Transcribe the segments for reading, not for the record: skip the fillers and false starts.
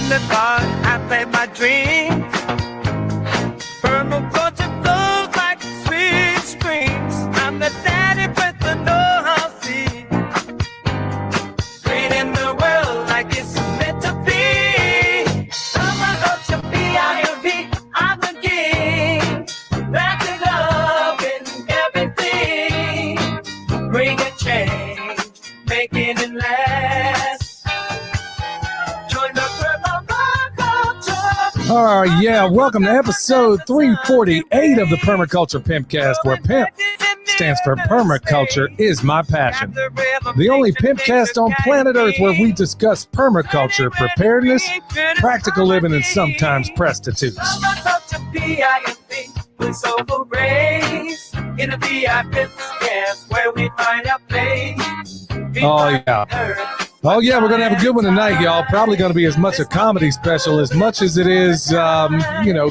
in the dark, I play my dreams. Permaculture flows like sweet streams. I'm the daddy with the know-how seed. Creating the world like it's meant to be. Permaculture, P-I-M-P, I'm the king. That's in love in everything. Bring a change, making it last. Join the permaculture. Yeah, welcome to episode 348 of the Permaculture Pimpcast, where PIMP stands for Permaculture is my passion. The only pimpcast on planet Earth where we discuss permaculture, preparedness, practical living, and sometimes prostitutes. Permaculture, P-I-M-P, with soulful rays. In a V.I.P.cast where we find our place. Oh, yeah. Oh, yeah, we're going to have a good one tonight, y'all. Probably going to be as much a comedy special as much as it is,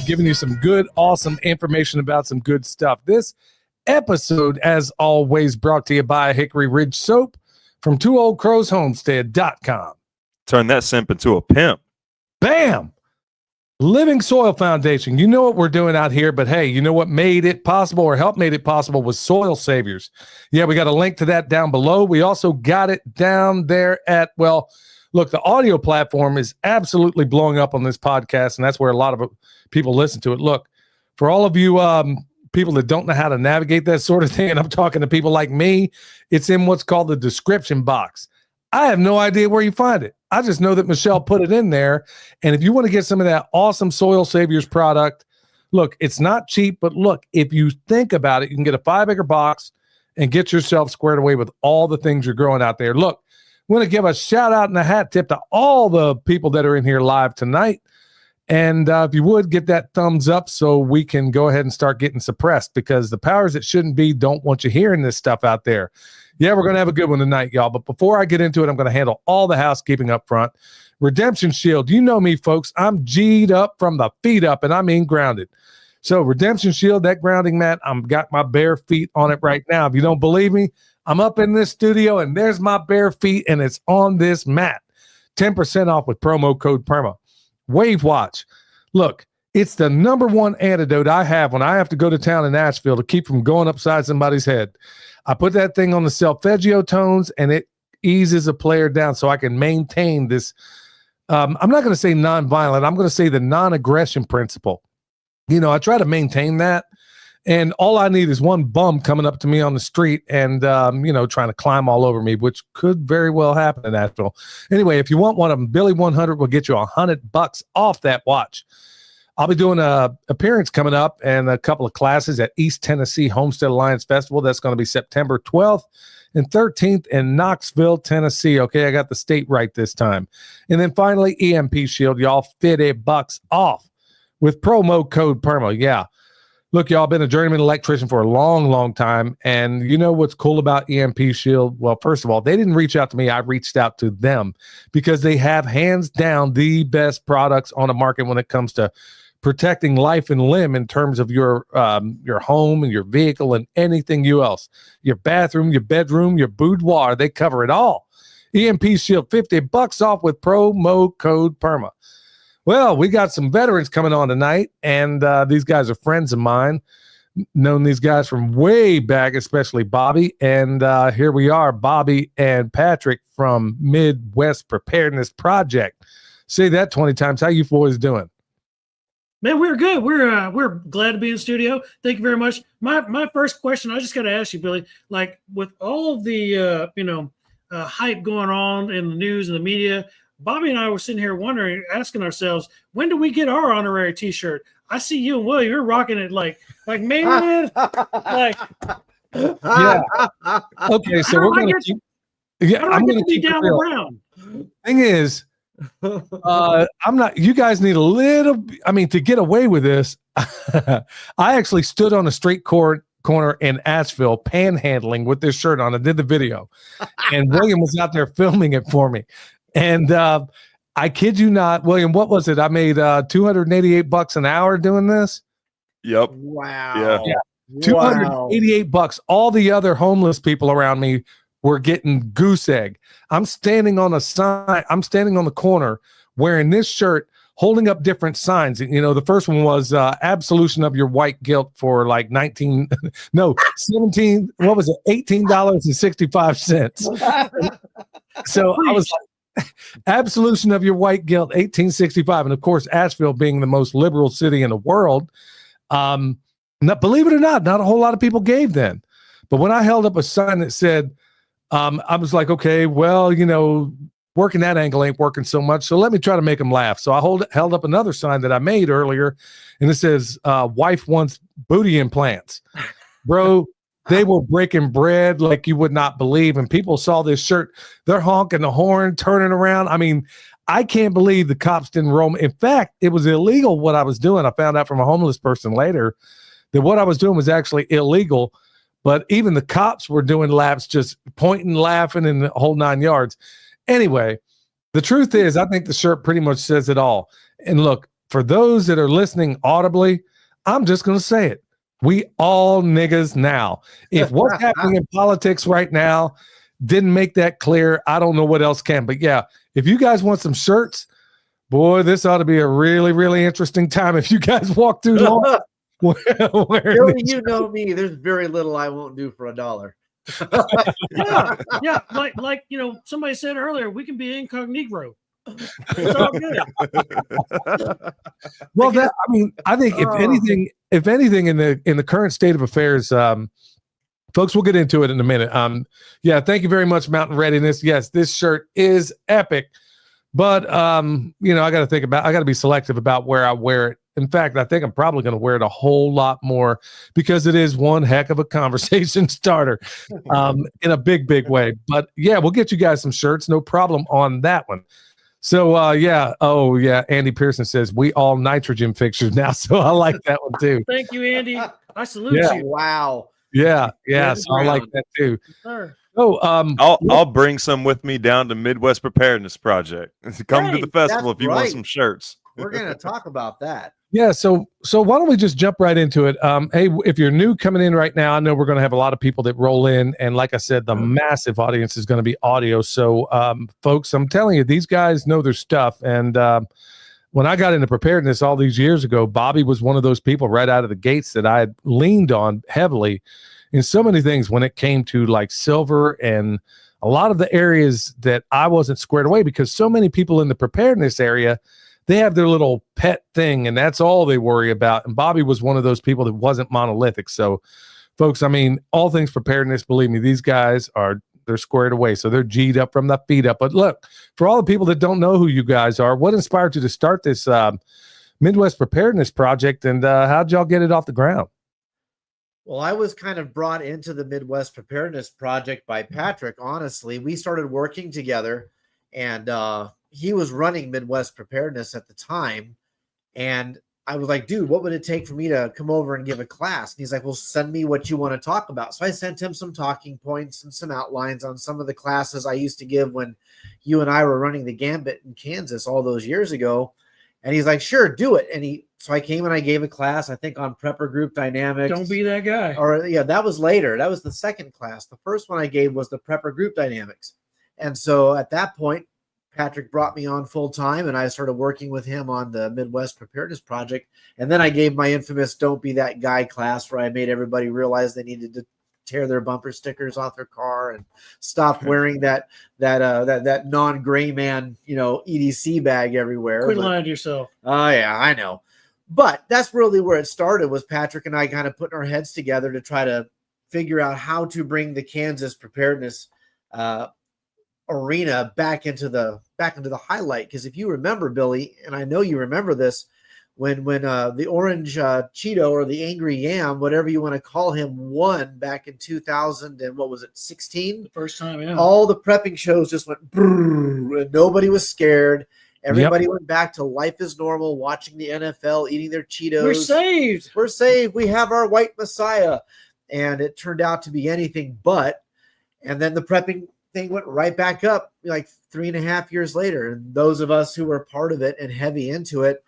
giving you some good, awesome information about some good stuff. This episode, as always, brought to you by Hickory Ridge Soap from TwoOldCrowsHomestead.com. Turn that simp into a pimp. Bam! Living Soil Foundation. You know what we're doing out here, but hey, you know what made it possible or helped made it possible was Soil Saviors. Yeah, we got a link to that down below. We also got it down there at, well, look, the audio platform is absolutely blowing up on this podcast, and that's where a lot of people listen to it. Look, for all of you people that don't know how to navigate that sort of thing, and I'm talking to people like me, it's in what's called the description box. I have no idea where you find it. I just know that Michelle put it in there. And if you want to get some of that awesome Soil Saviors product, look, it's not cheap, but look, if you think about it, you can get a 5-acre box and get yourself squared away with all the things you're growing out there. Look, we want to give a shout out and a hat tip to all the people that are in here live tonight. And if you would, get that thumbs up so we can go ahead and start getting suppressed, because the powers that shouldn't be don't want you hearing this stuff out there. Yeah, we're going to have a good one tonight, y'all. But before I get into it, I'm going to handle all the housekeeping up front. Redemption Shield. You know me, folks. I'm G'd up from the feet up, and I mean grounded. So Redemption Shield, that grounding mat, I've got my bare feet on it right now. If you don't believe me, I'm up in this studio, and there's my bare feet, and it's on this mat. 10% off with promo code PERMA. Wave Watch. Look, it's the number one antidote I have when I have to go to town in Nashville to keep from going upside somebody's head. I put that thing on the solfeggio tones, and it eases a player down so I can maintain this. I'm not going to say nonviolent. I'm going to say the non-aggression principle. You know, I try to maintain that, and all I need is one bum coming up to me on the street and, trying to climb all over me, which could very well happen in Nashville. Anyway, if you want one of them, Billy 100 will get you $100 off that watch. I'll be doing a appearance coming up and a couple of classes at East Tennessee Homestead Alliance Festival. That's going to be September 12th and 13th in Knoxville, Tennessee. Okay, I got the state right this time. And then finally, EMP Shield, y'all, $50 off with promo code PERMA. Yeah. Look, y'all, been a journeyman electrician for a long, long time. And you know what's cool about EMP Shield? Well, first of all, they didn't reach out to me. I reached out to them because they have hands down the best products on the market when it comes to protecting life and limb in terms of your home and your vehicle and anything else. Your bathroom, your bedroom, your boudoir, they cover it all. EMP Shield, $50 off with promo code PERMA. Well, we got some veterans coming on tonight, and these guys are friends of mine. Known these guys from way back, especially Bobby. And here we are, Bobby and Patrick from Midwest Preparedness Project. Say that 20 times. How you boys doing? Man, we're good. We're glad to be in the studio. Thank you very much. My first question, I just got to ask you, Billy, like with all of the hype going on in the news and the media, Bobby and I were sitting here wondering, asking ourselves, when do we get our honorary T-shirt? I see you and Willie, you're rocking it like man, like yeah. Okay, so we're gonna keep. Yeah, I'm gonna keep down the ground. Thing is. I'm not, you guys need a little, to get away with this. I actually stood on a street corner in Asheville panhandling with this shirt on. I did the video and William was out there filming it for me. And I kid you not, William, what was it? I made $288 an hour doing this. Yep. Wow. Yeah. $288. All the other homeless people around me were getting goose egg. I'm standing on a sign. I'm standing on the corner wearing this shirt, holding up different signs. You know, the first one was absolution of your white guilt for like 17, what was it? $18.65. So I was like, absolution of your white guilt, 1865. And of course, Asheville being the most liberal city in the world, believe it or not a whole lot of people gave then. But when I held up a sign that said, I was like, okay, well, you know, working that angle ain't working so much, so let me try to make them laugh. So I held up another sign that I made earlier, and it says, wife wants booty implants. Bro, they were breaking bread like you would not believe, and people saw this shirt. They're honking the horn, turning around. I mean, I can't believe the cops didn't roll me. In fact, it was illegal what I was doing. I found out from a homeless person later that what I was doing was actually illegal, but even the cops were doing laps, just pointing, laughing, and the whole 9 yards. Anyway, the truth is, I think the shirt pretty much says it all. And look, for those that are listening audibly, I'm just going to say it. We all niggas now. If what's happening in politics right now didn't make that clear, I don't know what else can. But yeah, if you guys want some shirts, boy, this ought to be a really, really interesting time. If you guys walk through long, Billy, you know me. There's very little I won't do for $1. yeah. Like you know, somebody said earlier, we can be incognito. It's all good. Well, I think if anything in the current state of affairs, folks, we'll get into it in a minute. Yeah, thank you very much, Mountain Readiness. Yes, this shirt is epic, but you know, I got to be selective about where I wear it. In fact, I think I'm probably going to wear it a whole lot more because it is one heck of a conversation starter in a big way. But yeah, we'll get you guys some shirts. No problem on that one. So yeah. Oh yeah. Andy Pearson says we all nitrogen fixtures now. So I like that one too. Thank you, Andy. I salute you. Wow. Yeah. So I like that too. Sir. Oh, I'll bring some with me down to Midwest Preparedness Project. Come to the festival if you want some shirts. We're going to talk about that. Yeah, so why don't we just jump right into it? Hey, if you're new coming in right now, I know we're going to have a lot of people that roll in, and like I said, the massive audience is going to be audio. So, folks, I'm telling you, these guys know their stuff. And when I got into preparedness all these years ago, Bobby was one of those people right out of the gates that I had leaned on heavily in so many things when it came to like silver and a lot of the areas that I wasn't squared away, because so many people in the preparedness area, they have their little pet thing, and that's all they worry about. And Bobby was one of those people that wasn't monolithic. So, folks, I mean, all things preparedness, believe me, these guys they're squared away. So they're G'd up from the feet up. But look, for all the people that don't know who you guys are, what inspired you to start this Midwest Preparedness Project, and how'd y'all get it off the ground? Well, I was kind of brought into the Midwest Preparedness Project by Patrick. Honestly, we started working together, and he was running Midwest Preparedness at the time. And I was like, dude, what would it take for me to come over and give a class? And he's like, well, send me what you want to talk about. So I sent him some talking points and some outlines on some of the classes I used to give when you and I were running the Gambit in Kansas all those years ago. And he's like, sure, do it. And so I came and I gave a class, I think, on prepper group dynamics. Don't be that guy. Or yeah, that was later. That was the second class. The first one I gave was the prepper group dynamics. And so at that point, Patrick brought me on full time, and I started working with him on the Midwest Preparedness Project. And then I gave my infamous "Don't Be That Guy" class, where I made everybody realize they needed to tear their bumper stickers off their car and stop wearing that non-gray man, EDC bag everywhere. Quit lying to yourself. Oh yeah, I know. But that's really where it started, was Patrick and I kind of putting our heads together to try to figure out how to bring the Kansas preparedness arena back into the highlight. Because if you remember, Billy, and I know you remember this, when the orange Cheeto or the angry yam, whatever you want to call him, won back in 2000 and what was it, 16? The first time, yeah. All the prepping shows just went brrr, and nobody was scared. Everybody went back to life as normal, watching the NFL, eating their Cheetos. We're saved. We're saved. We have our white Messiah. And it turned out to be anything but. And then the prepping thing went right back up like 3.5 years later. And those of us who were part of it and heavy into it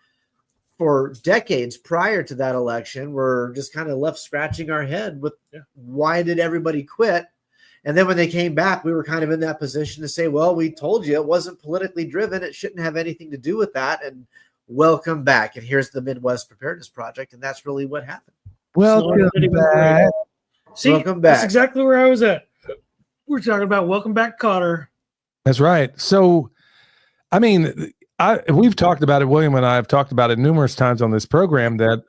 for decades prior to that election were just kind of left scratching our head with why did everybody quit? And then when they came back, we were kind of in that position to say, well, we told you it wasn't politically driven. It shouldn't have anything to do with that. And welcome back. And here's the Midwest Preparedness Project. And that's really what happened. Welcome back. See, Welcome back. That's exactly where I was at. We're talking about welcome back, Cotter. That's right. So, I mean, we've talked about it. William and I have talked about it numerous times on this program that,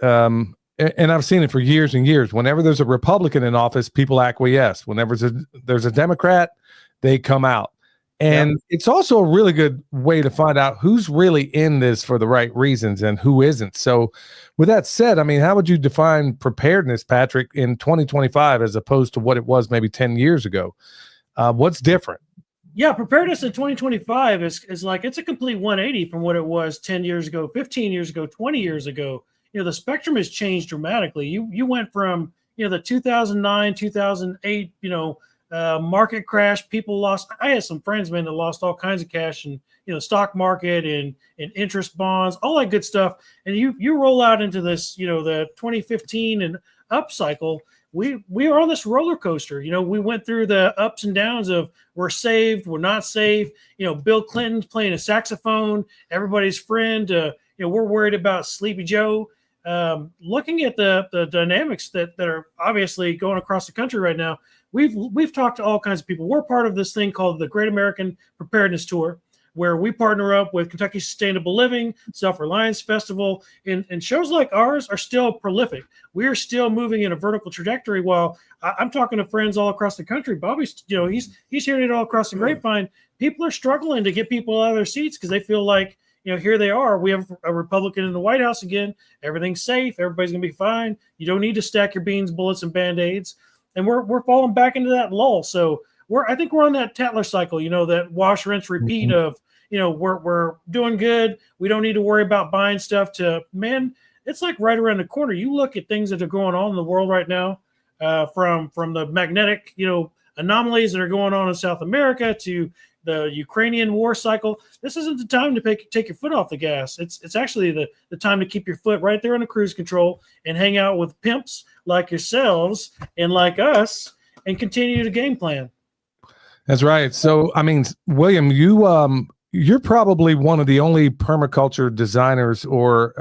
and I've seen it for years and years. Whenever there's a Republican in office, people acquiesce. Whenever there's a Democrat, they come out. And it's also a really good way to find out who's really in this for the right reasons and who isn't. So with that said, I mean, how would you define preparedness, Patrick, in 2025 as opposed to what it was maybe 10 years ago? What's different? Yeah, preparedness in 2025 is like it's a complete 180 from what it was 10 years ago, 15 years ago, 20 years ago. You know, the spectrum has changed dramatically. You went from, you know, the 2009, 2008, you know, market crash. People lost. I had some friends, man, that lost all kinds of cash and, you know, stock market and interest bonds, all that good stuff. And you roll out into this, you know, the 2015 and up cycle. We are on this roller coaster. You know, we went through the ups and downs of we're saved, we're not saved. You know, Bill Clinton's playing a saxophone, everybody's friend. You know, we're worried about Sleepy Joe. Looking at the dynamics that are obviously going across the country right now, we've talked to all kinds of people. We're part of this thing called the Great American Preparedness Tour, where we partner up with Kentucky Sustainable Living, Self-Reliance Festival, and shows like ours are still prolific. We are still moving in a vertical trajectory. While I'm talking to friends all across the country, Bobby's, you know, he's hearing it all across the grapevine. People are struggling to get people out of their seats because they feel like, you know, here they are. We have a Republican in the White House again. Everything's safe. Everybody's going to be fine. You don't need to stack your beans, bullets, and Band-Aids. And we're falling back into that lull. So I think we're on that Tatler cycle, you know, that wash, rinse, repeat of, you know, we're doing good. We don't need to worry about buying stuff to, man, it's like right around the corner. You look at things that are going on in the world right now, from the magnetic, you know, anomalies that are going on in South America to the Ukrainian war cycle. This isn't the time to take your foot off the gas. It's actually the time to keep your foot right there on the cruise control and hang out with pimps like yourselves and like us and continue to game plan. That's right. So, I mean, William, you're probably one of the only permaculture designers or,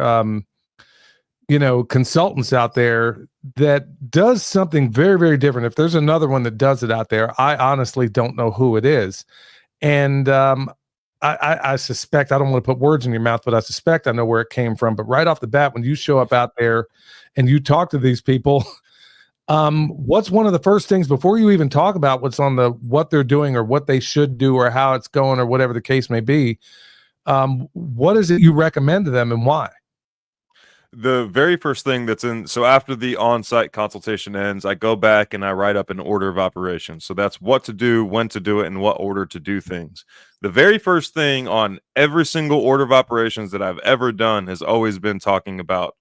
you know, consultants out there that does something very, very different. If there's another one that does it out there, I honestly don't know who it is. And I suspect, I don't want to put words in your mouth, but I suspect I know where it came from. But right off the bat, when you show up out there and you talk to these people, what's one of the first things before you even talk about what they're doing or what they should do or how it's going or whatever the case may be? What is it you recommend to them and why? The very first thing so after the on-site consultation ends, I go back and I write up an order of operations. So that's what to do, when to do it, and what order to do things. The very first thing on every single order of operations that I've ever done has always been talking about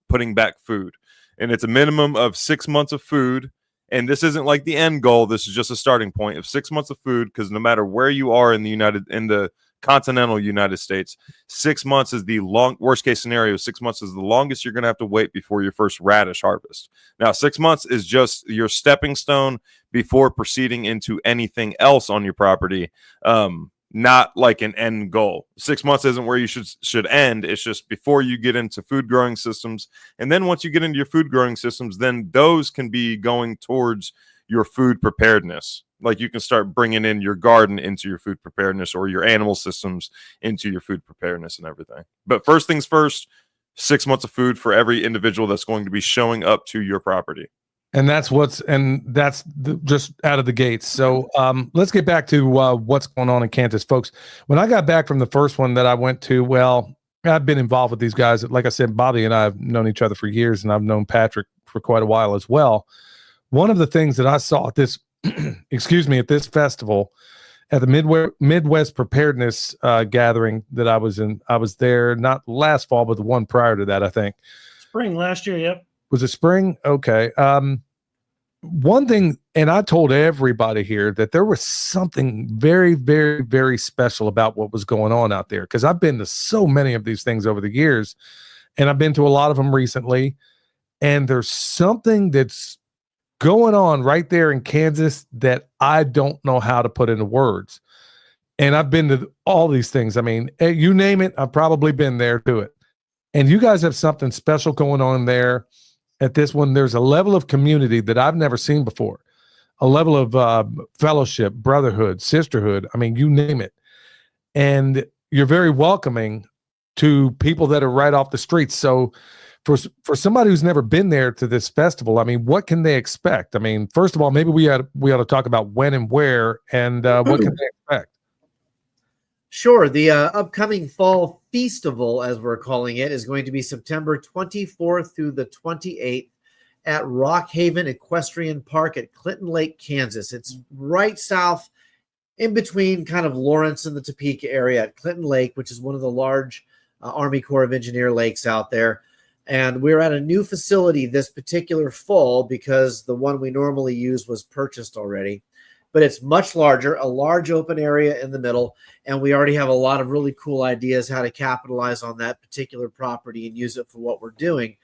putting back food. And it's a minimum of 6 months of food. And this isn't like the end goal. This is just a starting point of 6 months of food, because no matter where you are in the continental United States, 6 months is the worst case scenario. 6 months is the longest you're going to have to wait before your first radish harvest. Now, 6 months is just your stepping stone before proceeding into anything else on your property. Not like an end goal. 6 months isn't where you should end. It's just before you get into food growing systems. And then once you get into your food growing systems, then those can be going towards your food preparedness. Like you can start bringing in your garden into your food preparedness or your animal systems into your food preparedness and everything. But first things first, 6 months of food for every individual that's going to be showing up to your property. And that's just out of the gates. So let's get back to what's going on in Kansas, folks. When I got back from the first one that I went to, well, I've been involved with these guys. Like I said, Bobby and I have known each other for years, and I've known Patrick for quite a while as well. One of the things that I saw at this, at this festival, at the Midwest Preparedness gathering that I was in, I was there not last fall, but the one prior to that, I think. Spring last year, yep. Was it spring? Okay. One thing, and I told everybody here that there was something very, very, very special about what was going on out there, because I've been to so many of these things over the years, and I've been to a lot of them recently, and there's something that's going on right there in Kansas that I don't know how to put into words. And I've been to all these things. I mean, you name it, I've probably been there to it. And you guys have something special going on there at this one. There's a level of community that I've never seen before, a level of fellowship, brotherhood, sisterhood. I mean, you name it. And you're very welcoming to people that are right off the streets. So for somebody who's never been there to this festival, I mean, what can they expect? I mean, first of all, maybe we ought to talk about when and where, and what can they expect? Sure. The upcoming Fall Feastival, as we're calling it, is going to be September 24th through the 28th at Rock Haven Equestrian Park at Clinton Lake, Kansas. It's right south in between kind of Lawrence and the Topeka area at Clinton Lake, which is one of the large Army Corps of Engineer lakes out there. And we're at a new facility this particular fall because the one we normally use was purchased already. But it's much larger, a large open area in the middle, and we already have a lot of really cool ideas how to capitalize on that particular property and use it for what we're doing.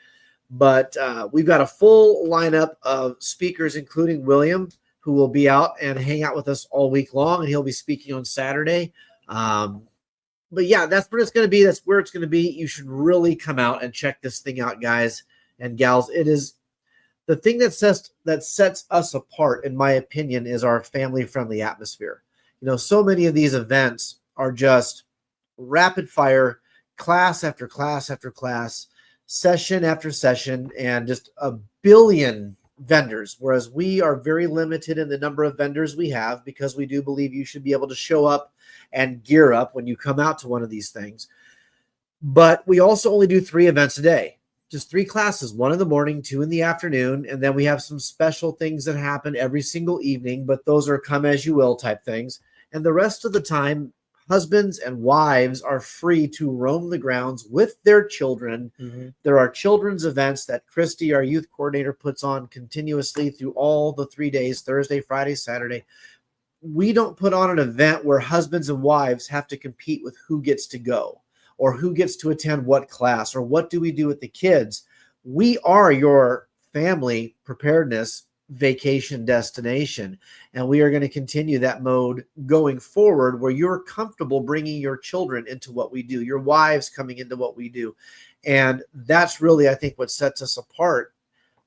But we've got a full lineup of speakers, including William, who will be out and hang out with us all week long, and he'll be speaking on Saturday. But yeah, that's where it's going to be. That's where it's going to be. You should really come out and check this thing out, guys and gals. It is the thing that sets us apart, in my opinion, is our family-friendly atmosphere. You know, so many of these events are just rapid fire, class after class after class, session after session, and just a billion vendors, whereas we are very limited in the number of vendors we have because we do believe you should be able to show up and gear up when you come out to one of these things. But we also only do 3 events a day. Just 3 classes, 1 in the morning, 2 in the afternoon, and then we have some special things that happen every single evening, but those are come as you will type things. And the rest of the time, husbands and wives are free to roam the grounds with their children. Mm-hmm. There are children's events that Christy, our youth coordinator, puts on continuously through all the 3 days, Thursday, Friday, Saturday. We don't put on an event where husbands and wives have to compete with who gets to go, or who gets to attend what class, or what do we do with the kids. We are your family preparedness vacation destination, and we are going to continue that mode going forward, where you're comfortable bringing your children into what we do, your wives coming into what we do. And that's really, I think, what sets us apart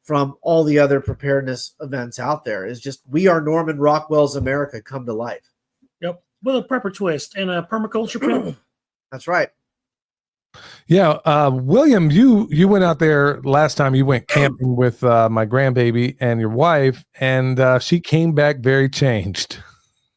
from all the other preparedness events out there, is just we are Norman Rockwell's America come to life. Yep, with a prepper twist and a permaculture print. That's right. Yeah, William, you went out there last time. You went camping with my grandbaby and your wife, and she came back very changed.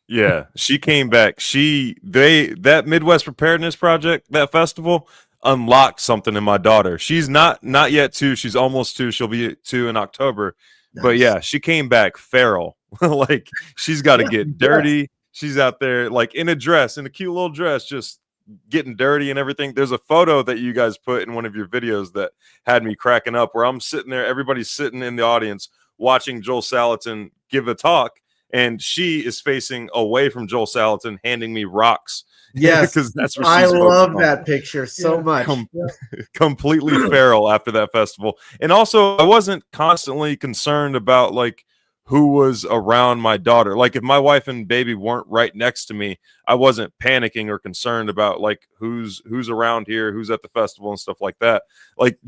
Yeah, she came back. That Midwest Preparedness Project, that festival, unlocked something in my daughter. She's not yet 2. She's almost 2. She'll be 2 in October. Nice. But yeah, she came back feral. Like, she's got to get dirty. She's out there like in a dress, in a cute little dress, just getting dirty and everything. There's a photo that you guys put in one of your videos that had me cracking up, where I'm sitting there, everybody's sitting in the audience watching Joel Salatin give a talk, and she is facing away from Joel Salatin, handing me rocks. Yes, because that's what I love that picture so much. Completely feral after that festival. And also, I wasn't constantly concerned about like who was around my daughter. Like, if my wife and baby weren't right next to me, I wasn't panicking or concerned about like who's around here, who's at the festival and stuff like that. Like,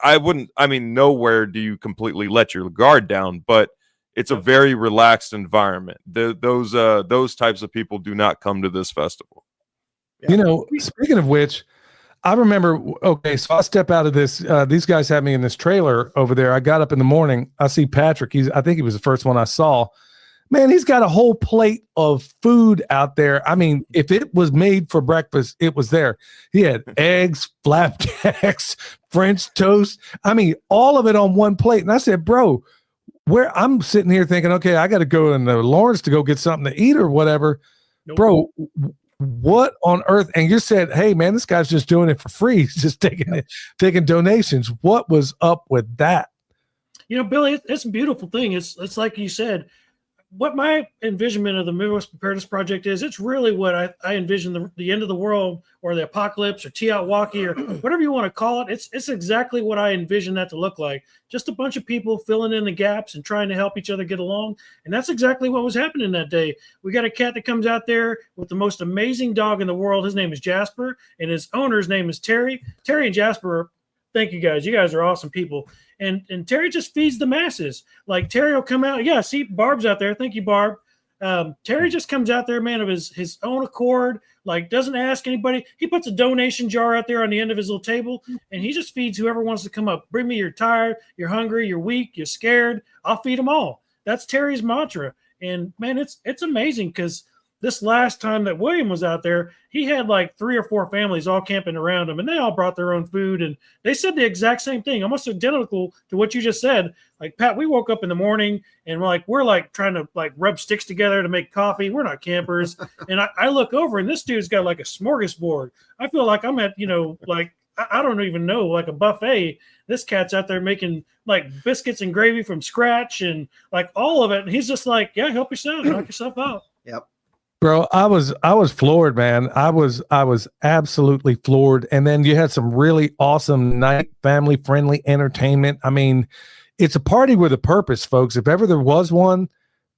nowhere do you completely let your guard down, but it's a very relaxed environment. Those types of people do not come to this festival. You know, speaking of which, I remember, okay, so I step out of this, these guys had me in this trailer over there. I got up in the morning, I see Patrick, I think he was the first one I saw. Man, he's got a whole plate of food out there. I mean, if it was made for breakfast, it was there. He had eggs, flapjacks, French toast. I mean, all of it on one plate. And I said, bro, where I'm sitting here thinking, okay, I got to go in Lawrence to go get something to eat or whatever. Nope. Bro, what on earth? And you said, hey, man, this guy's just doing it for free. He's just taking donations. What was up with that? You know, Billy, it's a beautiful thing. It's like you said, what my envisionment of the Midwest Preparedness Project is, it's really what I envision the end of the world or the apocalypse or Tiahuaki or whatever you want to call it. It's exactly what I envision that to look like. Just a bunch of people filling in the gaps and trying to help each other get along. And that's exactly what was happening that day. We got a cat that comes out there with the most amazing dog in the world. His name is Jasper, and his owner's name is Terry. Terry and Jasper, thank you guys. You guys are awesome people. And Terry just feeds the masses. Like Terry will come out. Yeah, see, Barb's out there. Thank you, Barb. Terry just comes out there, man, of his own accord, like doesn't ask anybody. He puts a donation jar out there on the end of his little table, and he just feeds whoever wants to come up. Bring me, you're tired, you're hungry, you're weak, you're scared. I'll feed them all. That's Terry's mantra. And man, it's amazing because this last time that William was out there, he had like 3 or 4 families all camping around him, and they all brought their own food. And they said the exact same thing, almost identical to what you just said. Like, Pat, we woke up in the morning and we're like trying to like rub sticks together to make coffee. We're not campers. And I look over and this dude's got like a smorgasbord. I feel like I'm at, like, I don't even know, like a buffet. This cat's out there making like biscuits and gravy from scratch and like all of it. And he's just like, yeah, help yourself, knock yourself out. Yep. Bro, I was floored, man. I was absolutely floored. And then you had some really awesome night family friendly entertainment. I mean, it's a party with a purpose, folks. If ever there was one,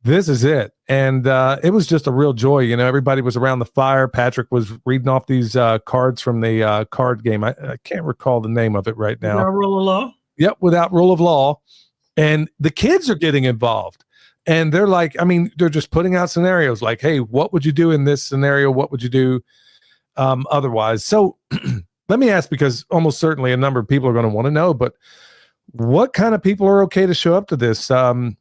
this is it. And it was just a real joy. Everybody was around the fire. Patrick was reading off these cards from the card game. I can't recall the name of it right now. Without rule of law? Yep, without rule of law. And the kids are getting involved. And they're like, they're just putting out scenarios like, hey, what would you do in this scenario? What would you do otherwise? So let me ask, because almost certainly a number of people are going to want to know, but what kind of people are okay to show up to this? And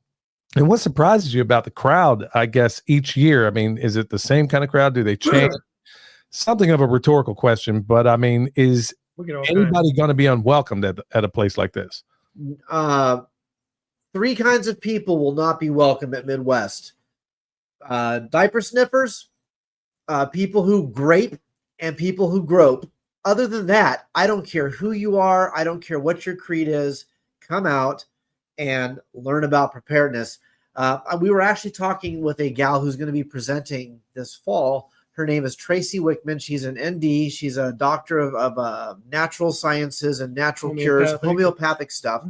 what surprises you about the crowd, I guess, each year? Is it the same kind of crowd? Do they change? Something of a rhetorical question, but is anybody going to be unwelcomed at a place like this? 3 kinds of people will not be welcome at Midwest. Diaper sniffers, people who grape, and people who grope. Other than that, I don't care who you are. I don't care what your creed is. Come out and learn about preparedness. We were actually talking with a gal who's going to be presenting this fall. Her name is Tracy Wickman. She's an ND. She's a doctor of natural sciences and natural cures, homeopathic stuff.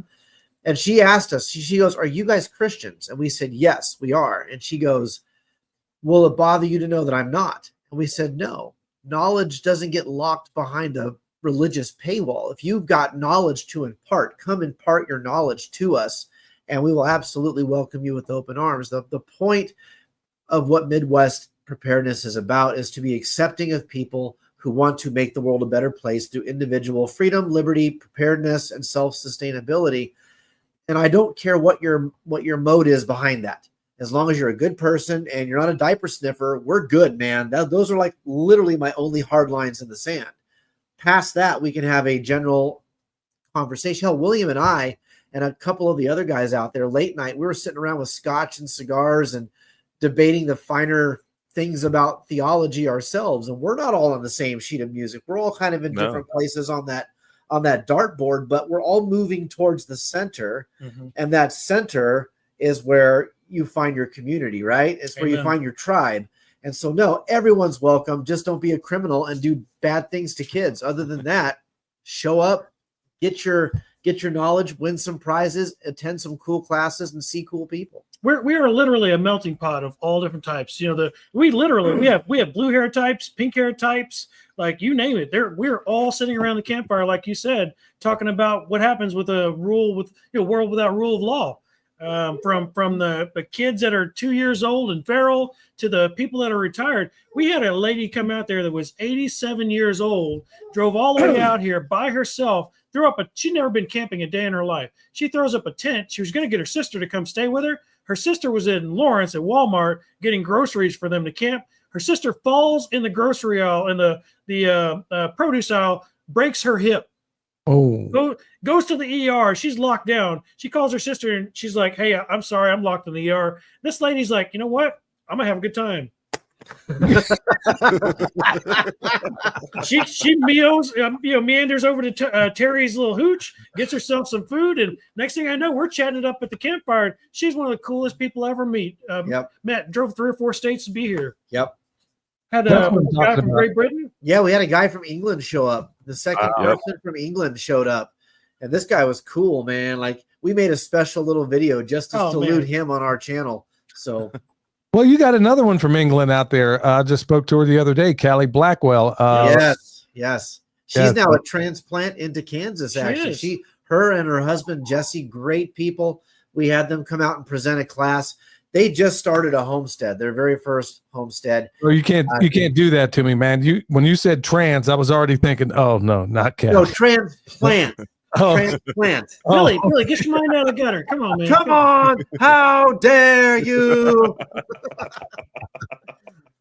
And she asked us, she goes, are you guys Christians? And we said, yes, we are. And she goes, will it bother you to know that I'm not? And we said, no. Knowledge doesn't get locked behind a religious paywall. If you've got knowledge to impart, come impart your knowledge to us, and we will absolutely welcome you with open arms. The point of what Midwest Preparedness is about is to be accepting of people who want to make the world a better place through individual freedom, liberty, preparedness, and self-sustainability. And I don't care what your mode is behind that. As long as you're a good person and you're not a diaper sniffer, we're good, man. Those are like literally my only hard lines in the sand. Past that, we can have a general conversation. Hell, William and I and a couple of the other guys out there late night, we were sitting around with scotch and cigars and debating the finer things about theology ourselves. And we're not all on the same sheet of music. We're all kind of in different places on that dartboard, but we're all moving towards the center. Mm-hmm. And that center is where you find your community, right? It's where you find your tribe. And so, no, everyone's welcome. Just don't be a criminal and do bad things to kids. Other than that, show up, get your knowledge, win some prizes, attend some cool classes, and see cool people. We are literally a melting pot of all different types. We have blue hair types, pink hair types, like you name it. We're all sitting around the campfire, like you said, talking about what happens with a world without rule of law. From the kids that are 2 years old and feral to the people that are retired. We had a lady come out there that was 87 years old, drove all the way out here by herself, she'd never been camping a day in her life. She throws up a tent. She was going to get her sister to come stay with her. Her sister was in Lawrence at Walmart getting groceries for them to camp. Her sister falls in the grocery aisle, in the produce aisle, breaks her hip. Oh, goes to the ER. She's locked down. She calls her sister and she's like, hey, I'm sorry, I'm locked in the ER. This lady's like, you know what? I'm going to have a good time. She meanders over to Terry's little hooch, gets herself some food, and next thing I know, we're chatting it up at the campfire. She's one of the coolest people I ever meet. Yep. Matt drove 3 or 4 states to be here. Yep. Had That's a what I'm guy talking from about. Great Britain. Yeah, we had a guy from England show up. The second Yep. person from England showed up. And this guy was cool, man. Like, we made a special little video just to salute him on our channel. So, Well, you got another one from England out there. I just spoke to her the other day, Callie Blackwell. yes. She's now a transplant into Kansas, She actually. is. Her and her husband, Jesse, great people. We had them come out and present a class. They just started a homestead, their very first homestead. Well, you can't do that to me, man. When you said trans, I was already thinking, oh no, not Callie. No, transplant. Oh. Transplant. Billy, get your mind out of the gutter. Come on, man. Come on. How dare you?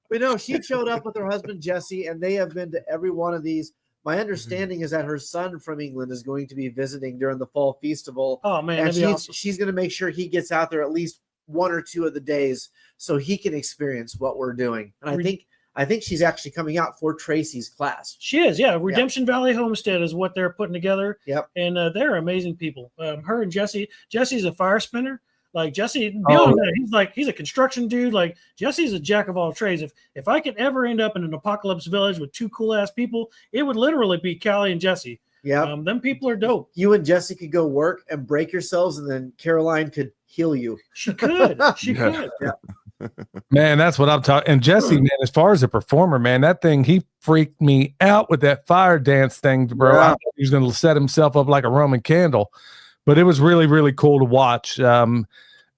But no, she showed up with her husband, Jesse, and they have been to every one of these. My understanding is that her son from England is going to be visiting during the fall festival. Oh man, And that'd be awesome. she's going to make sure he gets out there at least 1 or 2 of the days so he can experience what we're doing. And I think she's actually coming out for Tracy's class. She is, yeah. Redemption Valley Homestead is what they're putting together. Yep. And they're amazing people. Her and Jesse. Jesse's a fire spinner. Like Jesse, beyond that, he's a construction dude. Like Jesse's a jack of all trades. If I could ever end up in an apocalypse village with 2 cool ass people, it would literally be Callie and Jesse. Yeah. Them people are dope. You and Jesse could go work and break yourselves, and then Caroline could heal you. She could. She could. Yeah. Man, that's what I'm talking. And Jesse, man, as far as a performer, man, that thing, he freaked me out with that fire dance thing, bro. Yeah. I thought he was going to set himself up like a Roman candle, but it was really, really cool to watch. And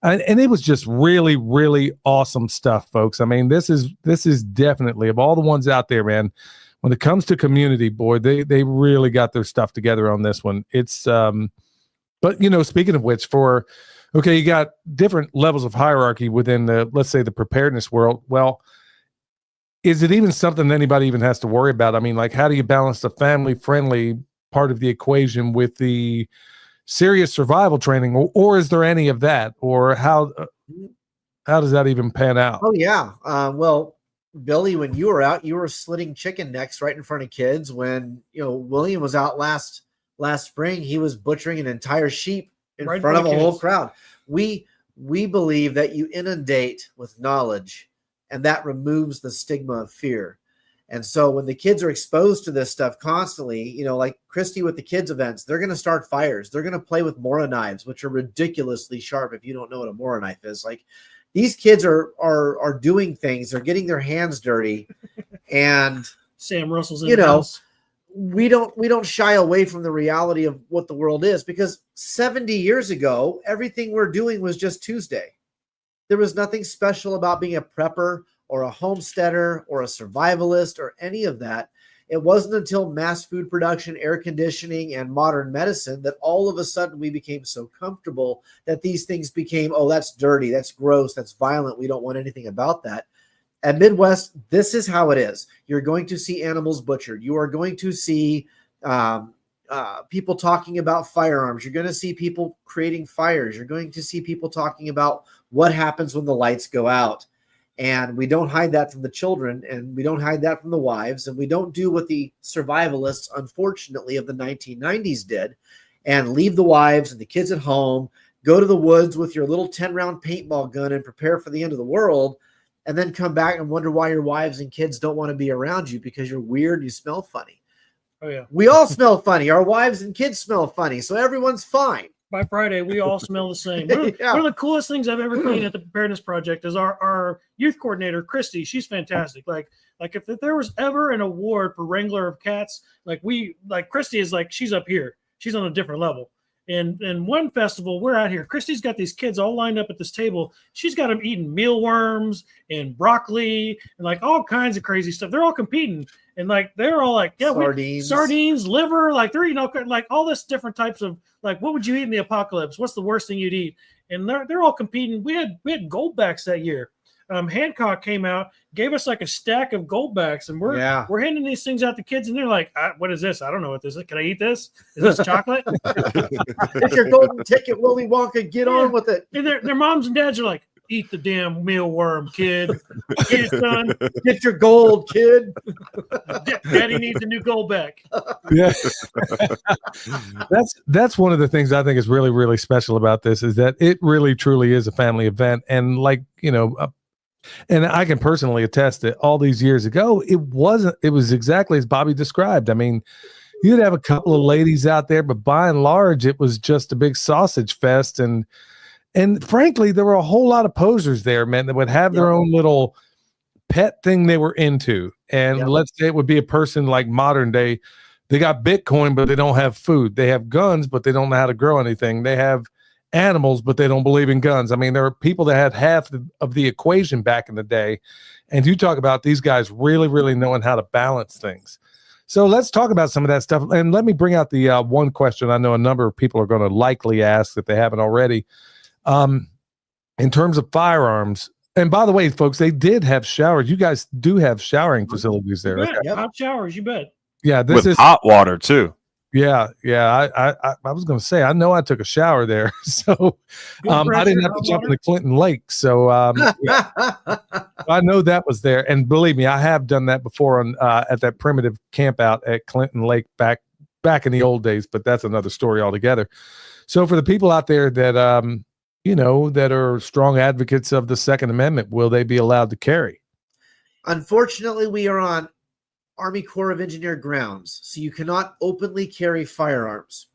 it was just really, really awesome stuff, folks. I mean, this is definitely, of all the ones out there, man, when it comes to community, boy, they really got their stuff together on this one. It's, but speaking of which, okay, you got different levels of hierarchy within let's say the preparedness world. Well, is it even something anybody even has to worry about? I mean, like, how do you balance the family-friendly part of the equation with the serious survival training, or is there any of that, or how does that even pan out? Oh yeah. Well, Billy, when you were out, you were slitting chicken necks right in front of kids. When William was out last spring, he was butchering an entire sheep in front of a whole crowd. We believe that you inundate with knowledge, and that removes the stigma of fear. And so when the kids are exposed to this stuff constantly, like Christy with the kids events, they're going to start fires. They're going to play with Mora knives, which are ridiculously sharp. If you don't know what a Mora knife is, like, these kids are doing things. They're getting their hands dirty, and Sam Russell's in the house. We don't shy away from the reality of what the world is, because 70 years ago, everything we're doing was just Tuesday. There was nothing special about being a prepper or a homesteader or a survivalist or any of that. It wasn't until mass food production, air conditioning, and modern medicine that all of a sudden we became so comfortable that these things became, oh, that's dirty, that's gross, that's violent. We don't want anything about that. At Midwest, this is how it is. You're going to see animals butchered. You are going to see people talking about firearms. You're going to see people creating fires. You're going to see people talking about what happens when the lights go out. And we don't hide that from the children, and we don't hide that from the wives, and we don't do what the survivalists, unfortunately, of the 1990s did, and leave the wives and the kids at home, go to the woods with your little 10-round paintball gun and prepare for the end of the world, and then come back and wonder why your wives and kids don't want to be around you because you're weird and you smell funny. Oh, yeah. We all smell funny. Our wives and kids smell funny, so everyone's fine. By Friday, we all smell the same. One of the coolest things I've ever seen at the Preparedness Project is our youth coordinator, Christy. She's fantastic. Like if there was ever an award for Wrangler of Cats, Christy is she's up here. She's on a different level. And one festival, we're out here. Christy's got these kids all lined up at this table. She's got them eating mealworms and broccoli and all kinds of crazy stuff. They're all competing. And they're all sardines, liver, they're all this different types of what would you eat in the apocalypse? What's the worst thing you'd eat? And they're all competing. We had goldbacks that year. Hancock came out, gave us a stack of goldbacks, and we're handing these things out to kids, and they're like, "What is this? I don't know what this is. Can I eat this? Is this chocolate?" It's your golden ticket, Willy Wonka. Get on with it. And their moms and dads are like, Eat the damn mealworm, kid. Get it, son. Get your gold, kid. Daddy needs a new gold back. Yeah. That's one of the things I think is really, really special about this is that it really, truly is a family event. And like, and I can personally attest that all these years ago, it was exactly as Bobby described. I mean, you'd have a couple of ladies out there, but by and large, it was just a big sausage fest. And frankly, there were a whole lot of posers there, man, that would have their own little pet thing they were into. And let's say it would be a person like modern day. They got Bitcoin, but they don't have food. They have guns, but they don't know how to grow anything. They have animals, but they don't believe in guns. I mean, there are people that had half of the equation back in the day. And you talk about these guys really, really knowing how to balance things. So let's talk about some of that stuff. And let me bring out the one question I know a number of people are going to likely ask if they haven't already. In terms of firearms, and by the way, folks, they did have showers. You guys do have showering facilities there. You bet. Hot showers, you bet. Yeah, this is hot water too. Yeah. I was going to say, I know I took a shower there, so I didn't have to jump in the Clinton Lake. So I know that was there, and believe me, I have done that before on at that primitive camp out at Clinton Lake back in the old days. But that's another story altogether. So for the people out there that that are strong advocates of the Second Amendment, will they be allowed to carry? Unfortunately, we are on Army Corps of Engineer grounds, so you cannot openly carry firearms.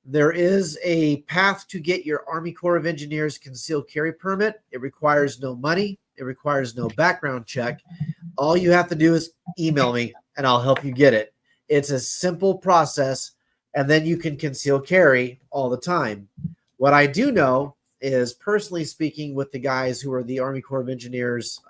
There is a path to get your Army Corps of Engineers concealed carry permit. It requires no money. It requires no background check. All you have to do is email me, and I'll help you get it. It's a simple process, and then you can conceal carry all the time. What I do know is, personally speaking, with the guys who are the Army Corps of Engineers,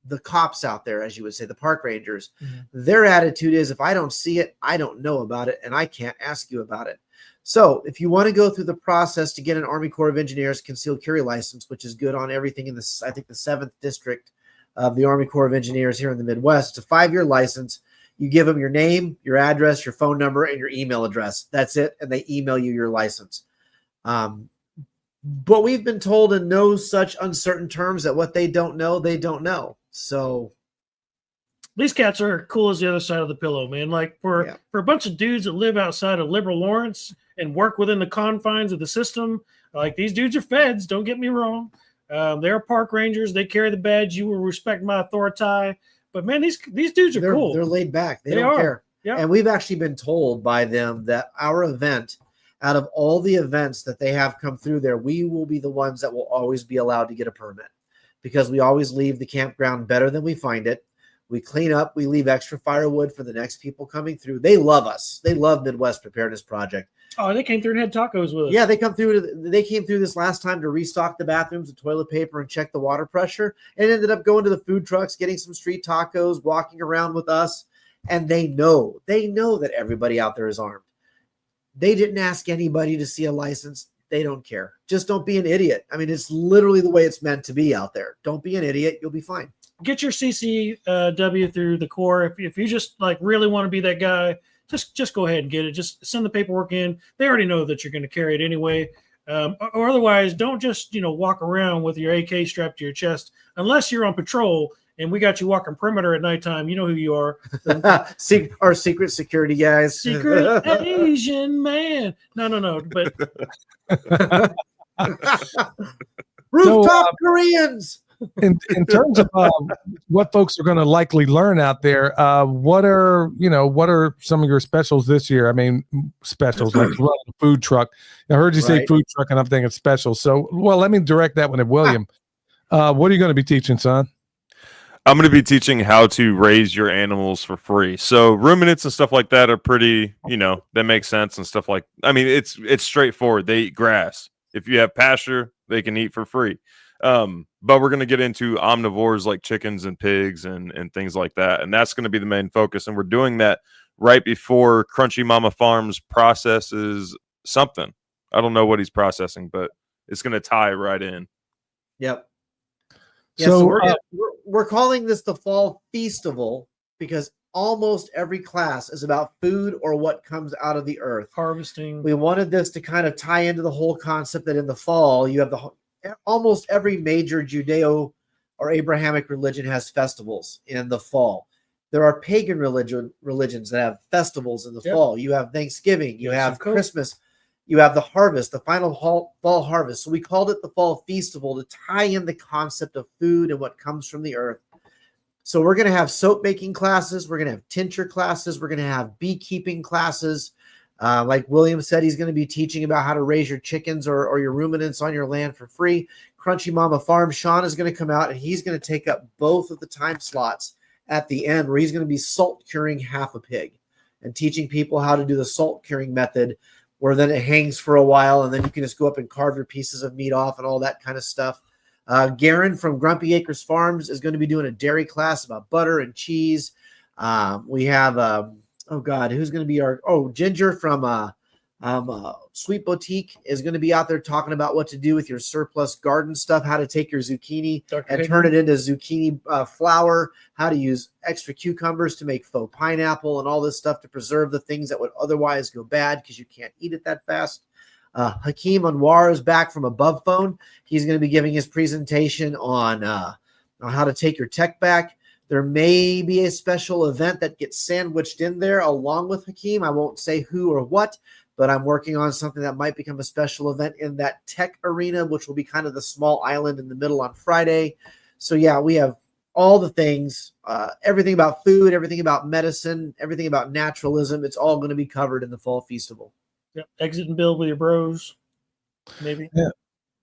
the cops out there, as you would say, the park rangers, their attitude is, if I don't see it, I don't know about it, and I can't ask you about it. So if you want to go through the process to get an Army Corps of Engineers concealed carry license, which is good on everything in this, I think the 7th district of the Army Corps of Engineers here in the Midwest, it's a 5-year license. You give them your name, your address, your phone number, and your email address. That's it. And they email you your license. But we've been told in no such uncertain terms that what they don't know, they don't know. So these cats are cool as the other side of the pillow, man. Like for a bunch of dudes that live outside of Liberal Lawrence and work within the confines of the system, like these dudes are feds. Don't get me wrong. They're park rangers. They carry the badge. You will respect my authority. But man, these dudes are cool. They're laid back. They don't care. Yeah. And we've actually been told by them that our event, out of all the events that they have come through there, we will be the ones that will always be allowed to get a permit, because we always leave the campground better than we find it. We clean up. We leave extra firewood for the next people coming through. They love us. They love Midwest Preparedness Project. Oh, they came through and had tacos with us. Yeah, they came through this last time to restock the bathrooms with toilet paper and check the water pressure, and ended up going to the food trucks, getting some street tacos, walking around with us. And they know that everybody out there is armed. They didn't ask anybody to see a license. They don't care. Just don't be an idiot. I mean, it's literally the way it's meant to be out there. Don't be an idiot. You'll be fine. Get your CCW through the Corps. If you just like really want to be that guy, just go ahead and get it. Just send the paperwork in. They already know that you're going to carry it anyway. Or otherwise, don't just walk around with your AK strapped to your chest unless you're on patrol. And we got you walking perimeter at nighttime. You know who you are. Our secret security guys. Secret Asian man. No. But rooftop Koreans. In terms of what folks are going to likely learn out there, what are some of your specials this year? I mean, specials like running a food truck. I heard you say food truck, and I'm thinking specials. So, well, let me direct that one at William. What are you going to be teaching, son? I'm going to be teaching how to raise your animals for free. So ruminants and stuff like that are pretty, that makes sense and stuff like, I mean, it's straightforward. They eat grass. If you have pasture, they can eat for free. But we're going to get into omnivores like chickens and pigs and things like that. And that's going to be the main focus. And we're doing that right before Crunchy Mama Farms processes something. I don't know what he's processing, but it's going to tie right in. Yep. Yeah, so we're calling this the Fall Feastival because almost every class is about food or what comes out of the earth. Harvesting. We wanted this to kind of tie into the whole concept that in the fall you have almost every major Judeo or Abrahamic religion has festivals in the fall. There are pagan religions that have festivals in the fall. You have Thanksgiving, you have Christmas, you have the harvest, the final fall harvest. So we called it the Fall Feastival to tie in the concept of food and what comes from the earth. So we're going to have soap making classes. We're going to have tincture classes. We're going to have beekeeping classes. Like William said, he's going to be teaching about how to raise your chickens or your ruminants on your land for free. Crunchy Mama Farm, Sean is going to come out and he's going to take up both of the time slots at the end where he's going to be salt curing half a pig and teaching people how to do the salt curing method where then it hangs for a while and then you can just go up and carve your pieces of meat off and all that kind of stuff. Garen from Grumpy Acres Farms is going to be doing a dairy class about butter and cheese. We have, who's going to be Ginger from Sweet Boutique is going to be out there talking about what to do with your surplus garden stuff, how to take your zucchini and turn it into zucchini flour, how to use extra cucumbers to make faux pineapple and all this stuff to preserve the things that would otherwise go bad because you can't eat it that fast. Hakeem Anwar is back from Above Phone. He's going to be giving his presentation on how to take your tech back. There may be a special event that gets sandwiched in there along with Hakeem. I won't say who or what, but I'm working on something that might become a special event in that tech arena, which will be kind of the small island in the middle on Friday. So yeah, we have all the things, everything about food, everything about medicine, everything about naturalism. It's all going to be covered in the Fall Feastival. Yep. Exit and build with your bros, maybe. Yeah,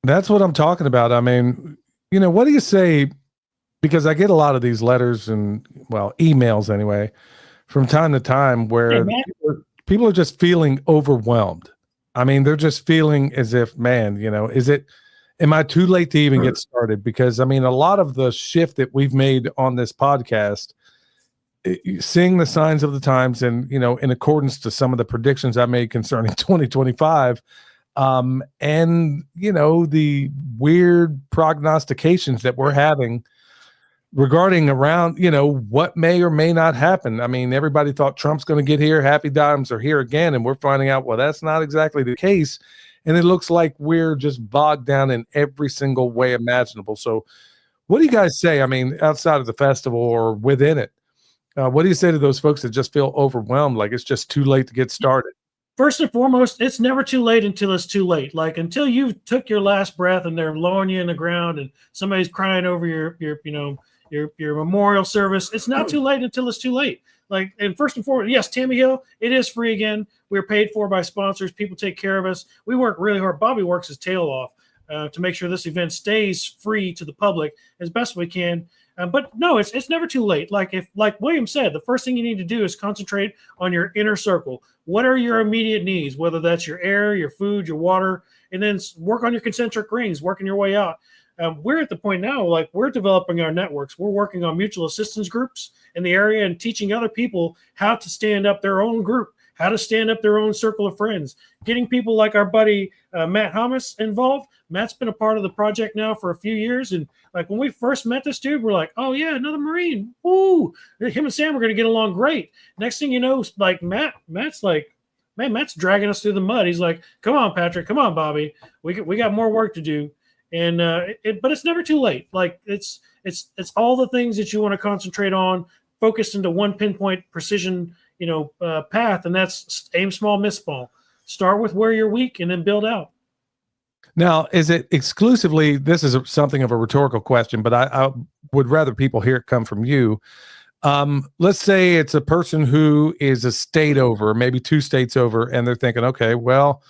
that's what I'm talking about. I mean, what do you say? Because I get a lot of these letters and, emails anyway, from time to time where people are just feeling overwhelmed. I mean, they're just feeling as if, man, am I too late to even get started? Because, I mean, a lot of the shift that we've made on this podcast, seeing the signs of the times and, in accordance to some of the predictions I made concerning 2025, and, the weird prognostications that we're having regarding around, what may or may not happen. I mean, everybody thought Trump's going to get here. Happy times are here again. And we're finding out, well, that's not exactly the case. And it looks like we're just bogged down in every single way imaginable. So what do you guys say? I mean, outside of the festival or within it, what do you say to those folks that just feel overwhelmed? Like it's just too late to get started? First and foremost, it's never too late until it's too late. Like until you took your last breath and they're lowering you in the ground and somebody's crying over your memorial service. It's not too late until it's too late. Like, and first and foremost, yes, Tammy Hill, it is free again. We're paid for by sponsors. People take care of us. We work really hard. Bobby works his tail off to make sure this event stays free to the public as best we can. But no, it's never too late. Like William said, the first thing you need to do is concentrate on your inner circle. What are your immediate needs? Whether that's your air, your food, your water, and then work on your concentric rings, working your way out. We're at the point now, like we're developing our networks. We're working on mutual assistance groups in the area and teaching other people how to stand up their own group, how to stand up their own circle of friends, getting people like our buddy Matt Hamas involved. Matt's been a part of the project now for a few years. And like when we first met this dude, we're like, oh yeah, another Marine. Ooh, him and Sam are going to get along great. Next thing you know, like Matt's like, man, Matt's dragging us through the mud. He's like, come on, Patrick, come on, Bobby. We got more work to do. And but it's never too late. Like it's all the things that you want to concentrate on, focused into one pinpoint precision, path, and that's aim small, miss small. Start with where you're weak, and then build out. Now, is it exclusively? This is something of a rhetorical question, but I would rather people hear it come from you. Let's say it's a person who is a state over, maybe 2 states over, and they're thinking, okay, well,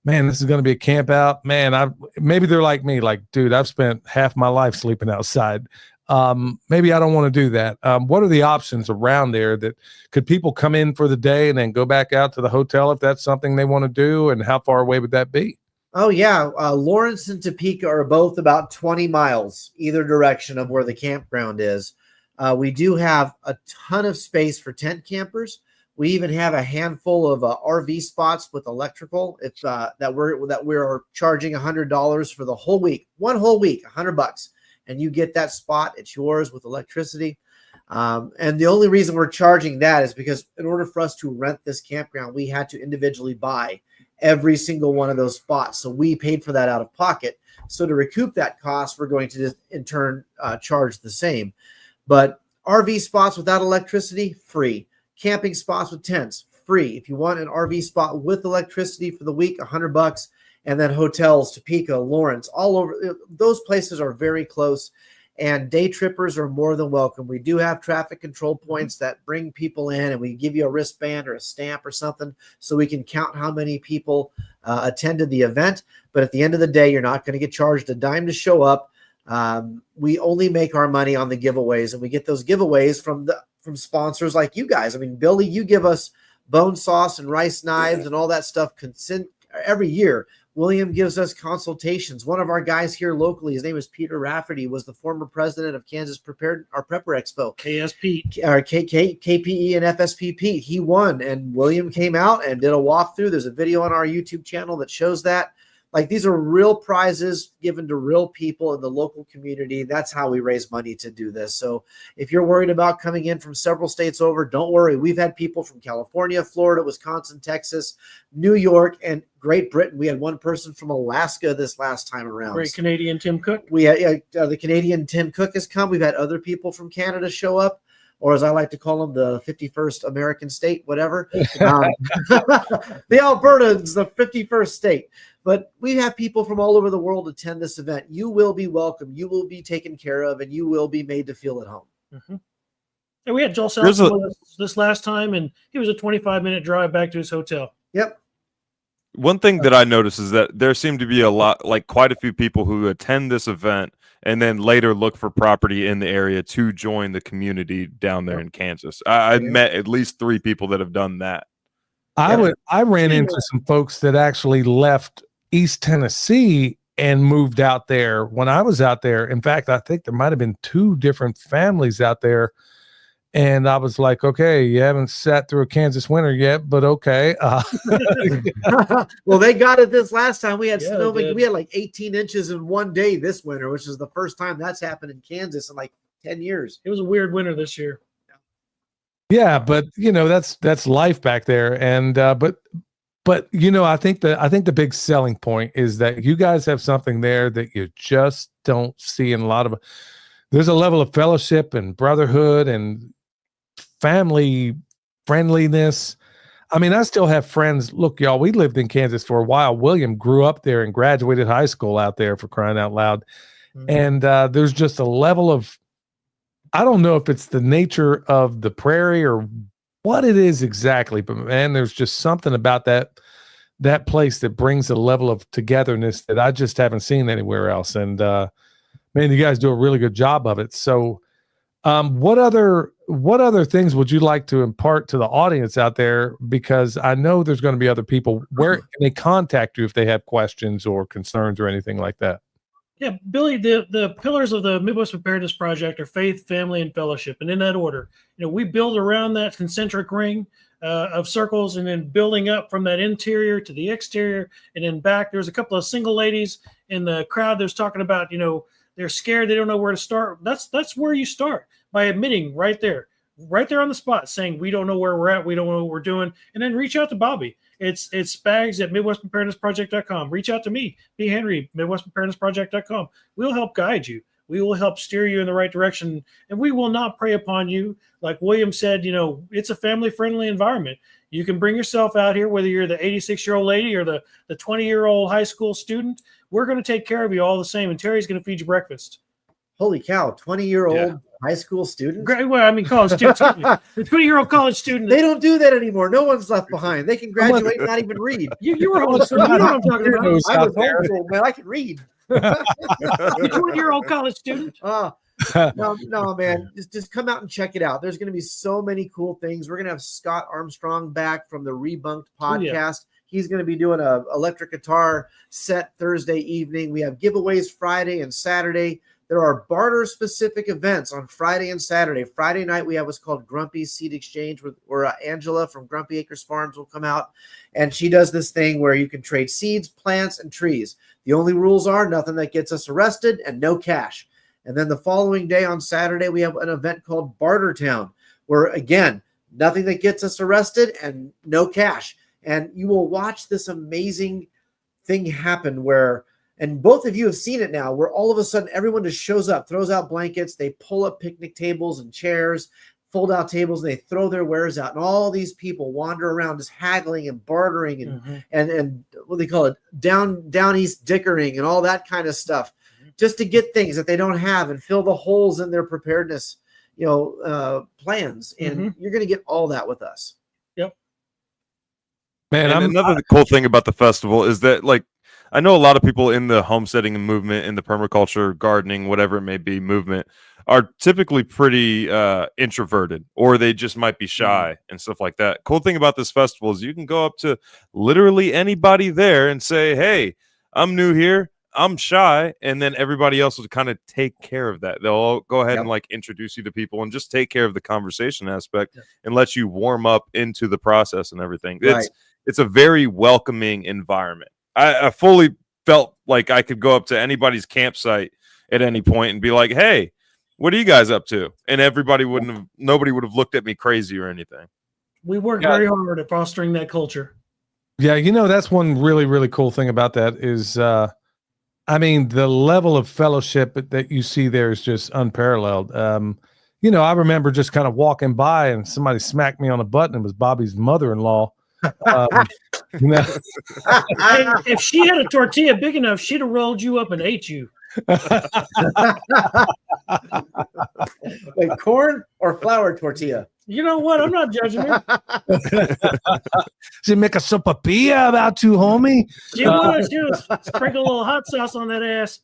man, this is going to be a camp out. Man, maybe they're like me, like, dude, I've spent half my life sleeping outside. Maybe I don't want to do that. What are the options around there that could people come in for the day and then go back out to the hotel if that's something they want to do? And how far away would that be? Oh yeah. Lawrence and Topeka are both about 20 miles either direction of where the campground is. We do have a ton of space for tent campers. We even have a handful of RV spots with electrical. It's that we're charging $100 for the whole week, one whole week, $100, and you get that spot. It's yours with electricity. And the only reason we're charging that is because in order for us to rent this campground, we had to individually buy every single one of those spots. So we paid for that out of pocket. So to recoup that cost, we're going to just in turn charge the same. But RV spots without electricity, free. Camping spots with tents, free. If you want an RV spot with electricity for the week, $100. And then hotels, Topeka, Lawrence, all over. Those places are very close. And day trippers are more than welcome. We do have traffic control points that bring people in, and we give you a wristband or a stamp or something so we can count how many people attended the event. But at the end of the day, you're not going to get charged a dime to show up. We only make our money on the giveaways, and we get those giveaways from sponsors like you guys. I mean, Billy, you give us bone sauce and rice knives and all that stuff every year. William gives us consultations. One of our guys here locally, his name is Peter Rafferty, was the former president of Kansas Prepper Expo. KSP. Or KPE and FSPP. He won, and William came out and did a walkthrough. There's a video on our YouTube channel that shows that. Like, these are real prizes given to real people in the local community. That's how we raise money to do this. So if you're worried about coming in from several states over, don't worry. We've had people from California, Florida, Wisconsin, Texas, New York, and Great Britain. We had one person from Alaska this last time around. Great Canadian Tim Cook. We had the Canadian Tim Cook has come. We've had other people from Canada show up, or as I like to call them, the 51st American state, whatever. The Alberta is the 51st state. But we have people from all over the world attend this event. You will be welcome. You will be taken care of, and you will be made to feel at home. Mm-hmm. And we had Joel Selson with us this last time, and he was a 25-minute drive back to his hotel. Yep. One thing that I noticed is that there seem to be quite a few people who attend this event and then later look for property in the area to join the community down there in Kansas. I met at least 3 people that have done that. I ran into some folks that actually left East Tennessee and moved out there when I was out there. In fact, I think there might have been 2 different families out there. And I was like, okay, you haven't sat through a Kansas winter yet, but okay. Well, they got it this last time. We had snow. We had like 18 inches in one day this winter, which is the first time that's happened in Kansas in like 10 years. It was a weird winter this year. Yeah, but that's life back there. And but I think the big selling point is that you guys have something there that you just don't see in a lot of. There's a level of fellowship and brotherhood and family friendliness. I mean, I still have friends. Look, y'all, we lived in Kansas for a while. William grew up there and graduated high school out there, for crying out loud. Mm-hmm. And there's just a level of, I don't know if it's the nature of the prairie or what it is exactly, but man, there's just something about that place that brings a level of togetherness that I just haven't seen anywhere else. And man, you guys do a really good job of it. So what other things would you like to impart to the audience out there? Because I know there's going to be other people. Where can they contact you if they have questions or concerns or anything like that? Yeah, Billy, the pillars of the Midwest Preparedness Project are faith, family, and fellowship. And in that order, we build around that concentric ring of circles, and then building up from that interior to the exterior and then back. There's a couple of single ladies in the crowd that was talking about, they're scared. They don't know where to start. That's where you start, by admitting right there on the spot, saying, we don't know where we're at. We don't know what we're doing. And then reach out to Bobby. It's Spags at MidwestPreparednessProject.com. Reach out to me, B. Henry, MidwestPreparednessProject.com. We'll help guide you. We will help steer you in the right direction, and we will not prey upon you. Like William said, it's a family-friendly environment. You can bring yourself out here, whether you're the 86-year-old lady or the 20-year-old high school student. We're going to take care of you all the same, and Terry's going to feed you breakfast. Holy cow, 20-year-old high school student? Well, I mean, college student. The 20-year-old college student. They don't do that anymore. No one's left behind. They can graduate and not even read. You were homeschooled. You know what I'm talking about. I was homeschooled, man. I can read. You 20-year-old college student. No, man. Just come out and check it out. There's going to be so many cool things. We're going to have Scott Armstrong back from the Rebunked podcast. Oh, yeah. He's going to be doing an electric guitar set Thursday evening. We have giveaways Friday and Saturday. There are barter-specific events on Friday and Saturday. Friday night, we have what's called Grumpy Seed Exchange, where Angela from Grumpy Acres Farms will come out, and she does this thing where you can trade seeds, plants, and trees. The only rules are nothing that gets us arrested and no cash. And then the following day on Saturday, we have an event called Barter Town, where, again, nothing that gets us arrested and no cash. And you will watch this amazing thing happen where And both of you have seen it now, where all of a sudden everyone just shows up, throws out blankets, they pull up picnic tables and chairs, fold out tables, and they throw their wares out. And all these people wander around just haggling and bartering and what they call it, down east dickering and all that kind of stuff, just to get things that they don't have and fill the holes in their preparedness, plans. And you're going to get all that with us. Yep. Man, and another cool thing about the festival is that, like, I know a lot of people in the homesteading movement, in the permaculture, gardening, whatever it may be, movement, are typically pretty introverted, or they just might be shy and stuff like that. Cool thing about this festival is you can go up to literally anybody there and say, hey, I'm new here, I'm shy, and then everybody else will kind of take care of that. They'll all go ahead and like introduce you to people and just take care of the conversation aspect and let you warm up into the process and everything. It's a very welcoming environment. I fully felt like I could go up to anybody's campsite at any point and be like, hey, what are you guys up to? And nobody would have looked at me crazy or anything. We work very hard at fostering that culture. Yeah, that's one really, really cool thing about that is, the level of fellowship that you see there is just unparalleled. I remember just kind of walking by and somebody smacked me on the butt, and it was Bobby's mother-in-law. If she had a tortilla big enough, she'd have rolled you up and ate you. Like corn or flour tortilla? You know what? I'm not judging her. She make a sopapilla about you, homie. She was sprinkle a little hot sauce on that ass.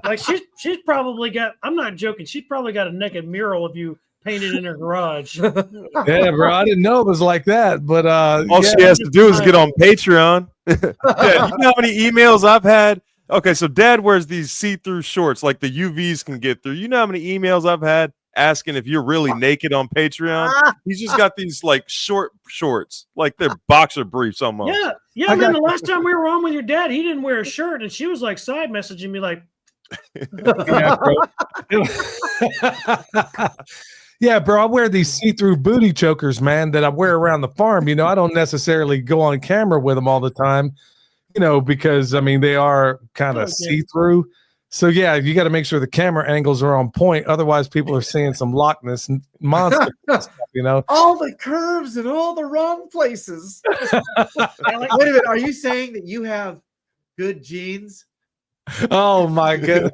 Like she's probably got, I'm not joking, she's probably got a naked mural of you painted in her garage. Yeah, bro, I didn't know it was like that, but all she has to do is get on Patreon. Dad, you know how many emails I've had? Okay, so Dad wears these see-through shorts like the UVs can get through. You know how many emails I've had asking if you're really naked on Patreon? He's just got these like short shorts, like they're boxer briefs almost. Yeah, man. The last time we were on with your dad, he didn't wear a shirt, and she was like side messaging me like, yeah, bro. Yeah, bro, I wear these see-through booty chokers, man, that I wear around the farm. I don't necessarily go on camera with them all the time, because they are kind of see-through. So yeah, you got to make sure the camera angles are on point. Otherwise, people are seeing some Loch Ness monster stuff, all the curves in all the wrong places. Wait a minute, are you saying that you have good genes? Oh my goodness.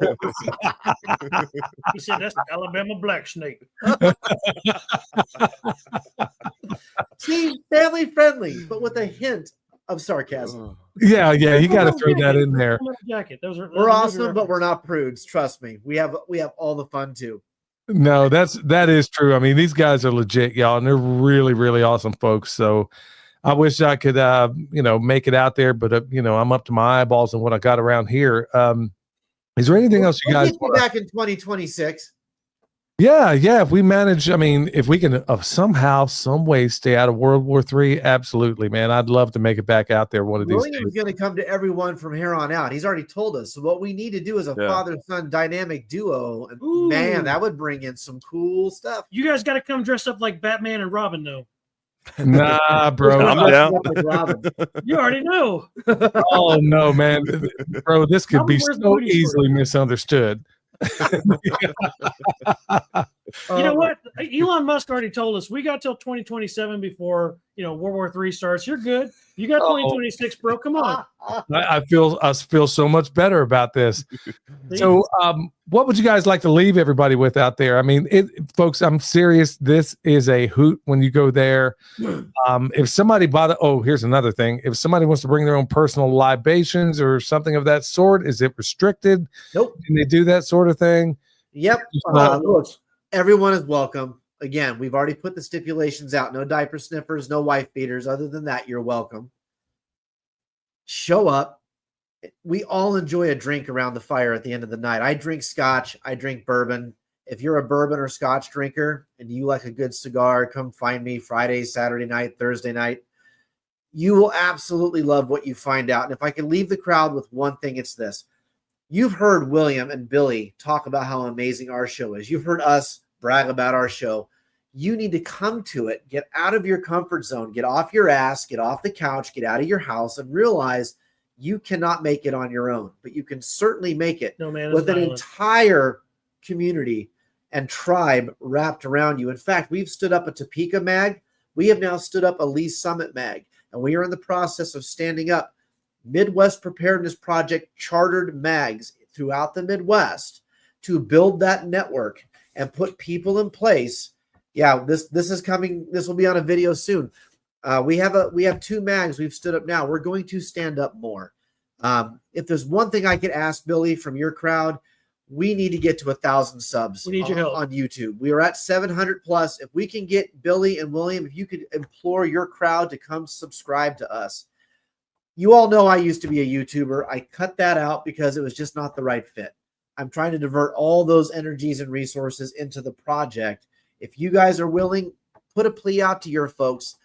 He said that's the Alabama black snake. See, family friendly, but with a hint of sarcasm. Yeah, you got to throw that in there. Jacket. We're awesome, but we're not prudes. Trust me, we have all the fun too. No, that is true. These guys are legit, y'all, and they're really, really awesome folks. So I wish I could, make it out there, but I'm up to my eyeballs in what I got around here. Is there anything else you guys want back in 2026? Yeah. If we manage, if we can somehow, some way stay out of World War III, absolutely, man. I'd love to make it back out there one of these days. William's going to come to everyone from here on out. He's already told us. So what we need to do is a father-son dynamic duo. And man, that would bring in some cool stuff. You guys got to come dressed up like Batman and Robin, though. Nah, bro. I'm down. You already know. Oh no, man, bro, this could be so easily misunderstood. You know what? Elon Musk already told us we got till 2027 before World War III starts. You're good. You got 2026, bro. Come on. I feel so much better about this. So, what would you guys like to leave everybody with out there? Folks, I'm serious. This is a hoot when you go there. If somebody here's another thing. If somebody wants to bring their own personal libations or something of that sort, is it restricted? Nope. Can they do that sort of thing? Yep. Look, everyone is welcome. Again, we've already put the stipulations out. No diaper sniffers, no wife beaters. Other than that, you're welcome. Show up. We all enjoy a drink around the fire at the end of the night. I drink scotch. I drink bourbon. If you're a bourbon or scotch drinker and you like a good cigar, come find me Friday, Saturday night, Thursday night. You will absolutely love what you find out. And if I could leave the crowd with one thing, it's this. You've heard William and Billy talk about how amazing our show is. You've heard us brag about our show. You need to come to it, get out of your comfort zone, get off your ass, get off the couch, get out of your house, and realize you cannot make it on your own, but you can certainly make it with an entire community and tribe wrapped around you. In fact, we've stood up a Topeka mag. We have now stood up a Lee Summit mag, and we are in the process of standing up Midwest Preparedness Project chartered mags throughout the Midwest to build that network and put people in place. Yeah, this is coming. This will be on a video soon. We have 2 mags we've stood up now. We're going to stand up more. If there's one thing I could ask, Billy, from your crowd, we need to get to 1,000 subs. We need your help on YouTube. We are at 700 plus. If we can get Billy and William, if you could implore your crowd to come subscribe to us. You all know I used to be a YouTuber. I cut that out because it was just not the right fit. I'm trying to divert all those energies and resources into the project. If you guys are willing, put a plea out to your folks.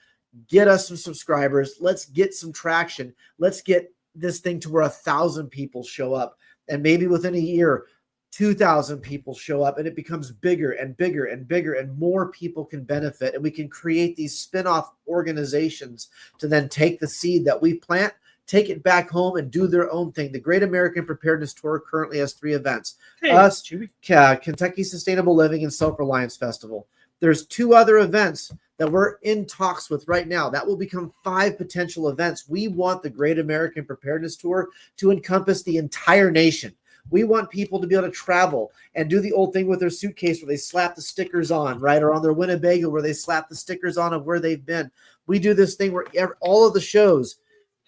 Get us some subscribers. Let's get some traction. Let's get this thing to where 1,000 people show up. And maybe within a year, 2,000 people show up, and it becomes bigger and bigger and bigger, and more people can benefit. And we can create these spin-off organizations to then take the seed that we plant, take it back home, and do their own thing. The Great American Preparedness Tour currently has 3 events. Us, Kentucky Sustainable Living, and Self-Reliance Festival. There's 2 other events that we're in talks with right now. That will become 5 potential events. We want the Great American Preparedness Tour to encompass the entire nation. We want people to be able to travel and do the old thing with their suitcase where they slap the stickers on, right? Or on their Winnebago where they slap the stickers on of where they've been. We do this thing where all of the shows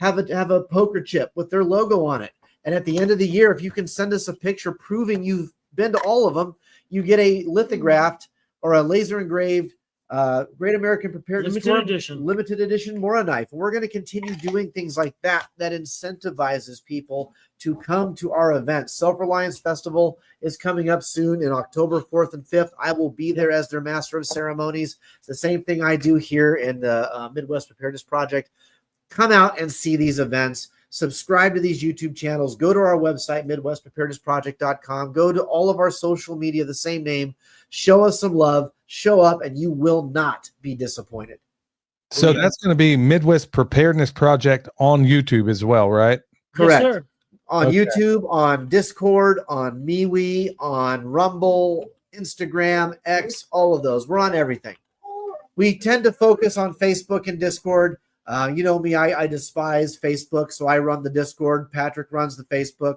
have a poker chip with their logo on it. And at the end of the year, if you can send us a picture proving you've been to all of them, you get a lithographed or a laser engraved Great American Preparedness limited edition Mora knife. We're going to continue doing things like that incentivizes people to come to our events. Self-Reliance Festival is coming up soon in October 4th and 5th. I will be there as their master of ceremonies. The same thing I do here in the Midwest Preparedness Project. Come out and see these events. Subscribe to these YouTube channels. Go to our website, MidwestPreparednessProject.com. Go to all of our social media, the same name. Show us some love. Show up, and you will not be disappointed. So that's going to be Midwest Preparedness Project on YouTube as well, right? Correct. Yes, sir. On YouTube, on Discord, on MeWe, on Rumble, Instagram, X, all of those. We're on everything. We tend to focus on Facebook and Discord. You know me, I despise Facebook, so I run the Discord. Patrick runs the Facebook.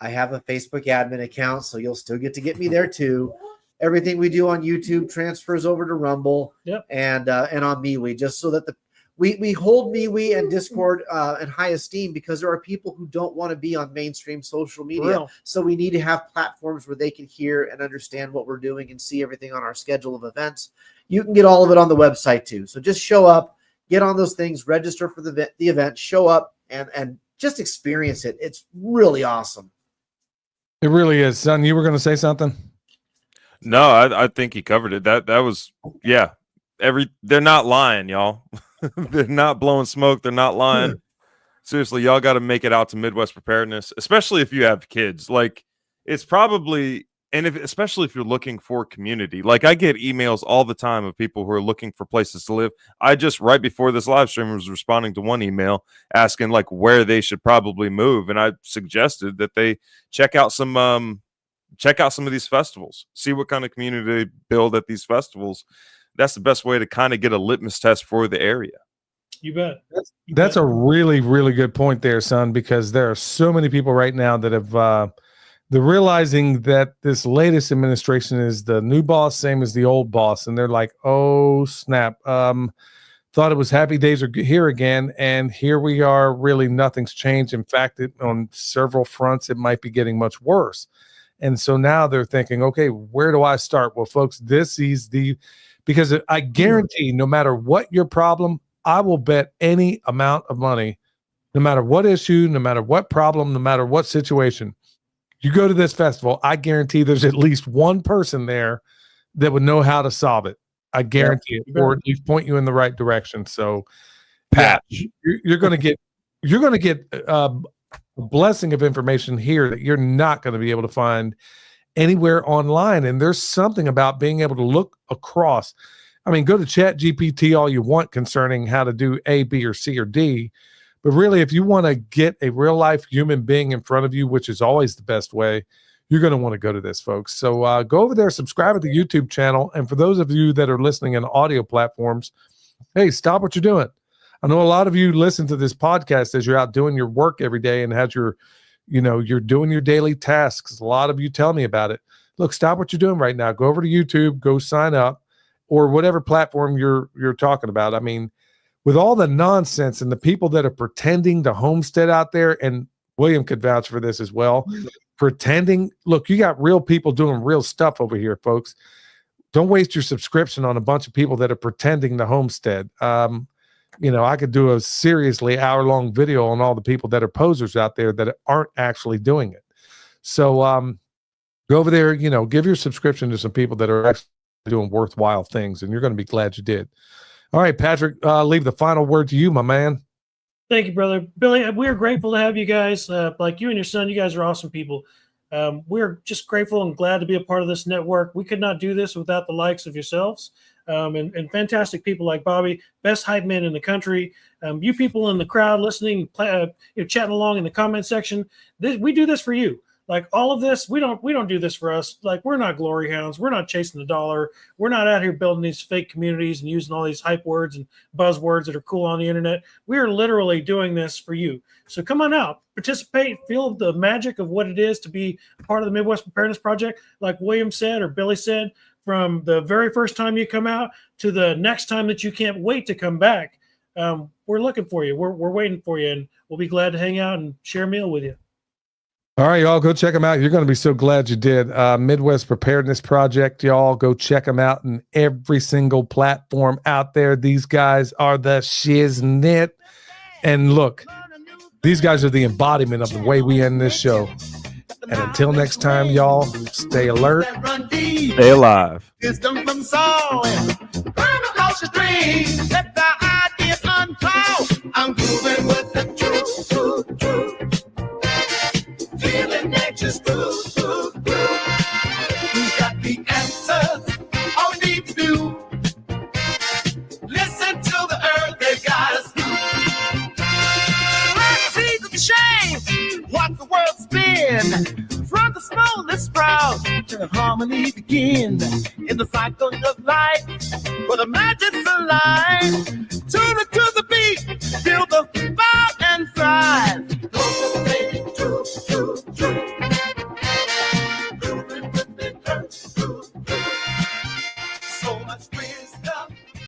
I have a Facebook admin account, so you'll still get to get me there too. Everything we do on YouTube transfers over to Rumble and on MeWe, just so that we hold MeWe and Discord in high esteem because there are people who don't want to be on mainstream social media. So we need to have platforms where they can hear and understand what we're doing and see everything on our schedule of events. You can get all of it on the website too. So just show up, get on those things, register for the event, show up, and just experience it. It's really awesome. It really is. Son, you were going to say something? No, I think he covered it. That was, yeah. They're not lying, y'all. They're not blowing smoke. They're not lying. Seriously, y'all got to make it out to Midwest Preparedness, especially if you have kids. Like, it's probably, and especially if you're looking for community. Like, I get emails all the time of people who are looking for places to live. I just, right before this live stream, was responding to one email asking like where they should probably move, and I suggested that they check out some of these festivals, see what kind of community they build at these festivals. That's the best way to kind of get a litmus test for the area. You bet. That's a really, really good point there, son, because there are so many people right now that have they're realizing that this latest administration is the new boss, same as the old boss. And they're like, oh, snap. Thought it was happy days are here again. And here we are. Really, nothing's changed. In fact, on several fronts, it might be getting much worse. And so now they're thinking, okay, where do I start? Well, folks, this is because I guarantee no matter what your problem, I will bet any amount of money, no matter what issue, no matter what problem, no matter what situation, you go to this festival, I guarantee there's at least one person there that would know how to solve it. I guarantee it, or at least point you in the right direction. So, Pat, you're going to get a blessing of information here that you're not going to be able to find anywhere online. And there's something about being able to look across. I mean, go to Chat GPT all you want concerning how to do A, B, or C, or D. But really, if you want to get a real life human being in front of you, which is always the best way, you're going to want to go to this, folks. So go over there, subscribe to the YouTube channel. And for those of you that are listening in audio platforms, hey, stop what you're doing. I know a lot of you listen to this podcast as you're out doing your work every day and has your, you're doing your daily tasks. A lot of you tell me about it. Look, stop what you're doing right now. Go over to YouTube, go sign up, or whatever platform you're talking about. I mean, with all the nonsense and the people that are pretending to homestead out there, and William could vouch for this as well, pretending, look, you got real people doing real stuff over here, folks. Don't waste your subscription on a bunch of people that are pretending to homestead. I could do a seriously hour-long video on all the people that are posers out there that aren't actually doing it. So go over there, give your subscription to some people that are actually doing worthwhile things, and you're going to be glad you did. All right, Patrick, leave the final word to you, my man. Thank you, brother. Billy, we're grateful to have you guys. Like you and your son, you guys are awesome people. We're just grateful and glad to be a part of this network. We could not do this without the likes of yourselves and fantastic people like Bobby, best hype man in the country. You people in the crowd listening, chatting along in the comment section. We do this for you. Like all of this, we don't do this for us. Like we're not glory hounds. We're not chasing the dollar. We're not out here building these fake communities and using all these hype words and buzzwords that are cool on the internet. We are literally doing this for you. So come on out, participate, feel the magic of what it is to be part of the Midwest Preparedness Project. Like William said, or Billy said, from the very first time you come out to the next time that you can't wait to come back. We're looking for you. We're waiting for you, and we'll be glad to hang out and share a meal with you. All right, y'all, go check them out. You're going to be so glad you did. Midwest Preparedness Project, y'all, go check them out in every single platform out there. These guys are the shiznit. And look, these guys are the embodiment of the way we end this show. And until next time, y'all, stay alert. Stay alive. Wisdom from soul and burn across the stream. Let the ideas unfold. I'm grooving with the truth. Feeling nature's groove. Who's got the answers? All we need to do. Listen to the earth, they got us through. Let's see the shame. Watch the world spin. From the smallest sprout to harmony begin. In the cycle of life, where the magic's alive. To the